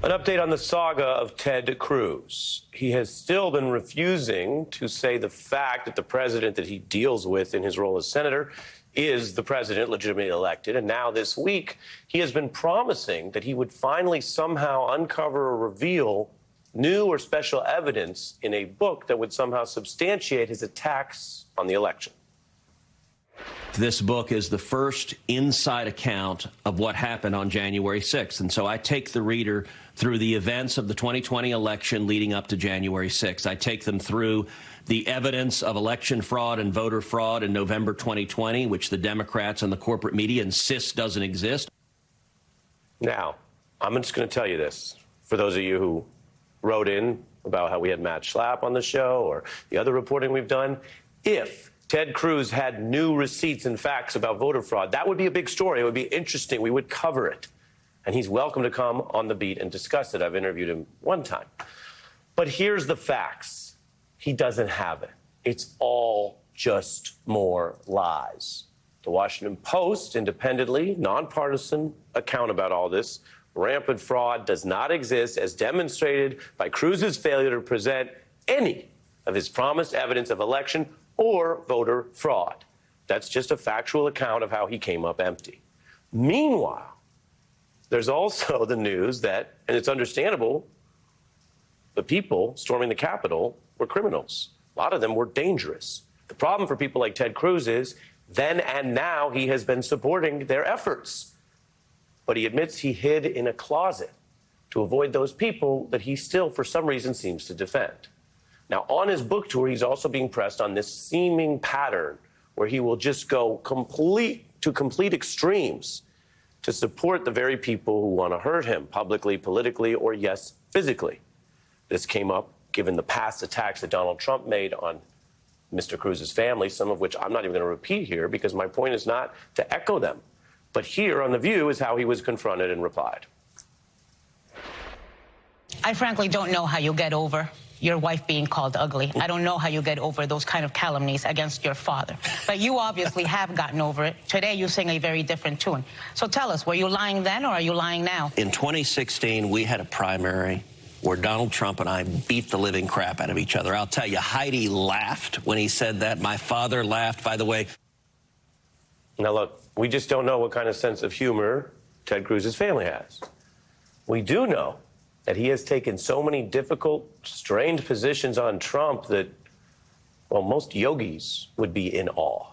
An update on the saga of Ted Cruz. He has still been refusing to say the fact that the president that he deals with in his role as senator is the president legitimately elected. And now this week, he has been promising that he would finally somehow uncover or reveal new or special evidence in a book that would somehow substantiate his attacks on the election. This book is the first inside account of what happened on January 6th. And so I take the reader through the events of the 2020 election leading up to January 6th. I take them through the evidence of election fraud and voter fraud in November 2020, which the Democrats and the corporate media insist doesn't exist. Now, I'm just going to tell you this, for those of you who wrote in about how we had Matt Schlapp on the show or the other reporting we've done, if Ted Cruz had new receipts and facts about voter fraud, that would be a big story. It would be interesting. We would cover it. And he's welcome to come on the beat and discuss it. I've interviewed him one time. But here's the facts. He doesn't have it. It's all just more lies. The Washington Post, independently, nonpartisan account about all this. Rampant fraud does not exist, as demonstrated by Cruz's failure to present any of his promised evidence of election or voter fraud. That's just a factual account of how he came up empty. Meanwhile, there's also the news that, and it's understandable, the people storming the Capitol were criminals. A lot of them were dangerous. The problem for people like Ted Cruz is then and now he has been supporting their efforts. But he admits he hid in a closet to avoid those people that he still, for some reason, seems to defend. Now, on his book tour, he's also being pressed on this seeming pattern where he will just go complete extremes to support the very people who want to hurt him publicly, politically, or, yes, physically. This came up given the past attacks that Donald Trump made on Mr. Cruz's family, some of which I'm not even going to repeat here because my point is not to echo them. But here on The View is how he was confronted and replied. I frankly don't know how you get over your wife being called ugly. I don't know how you get over those kind of calumnies against your father. But you obviously have gotten over it. Today you sing a very different tune. So tell us, were you lying then or are you lying now? In 2016, we had a primary where Donald Trump and I beat the living crap out of each other. I'll tell you, Heidi laughed when he said that. My father laughed, by the way. Now, look, we just don't know what kind of sense of humor Ted Cruz's family has. We do know that he has taken so many difficult, strained positions on Trump that, well, most yogis would be in awe.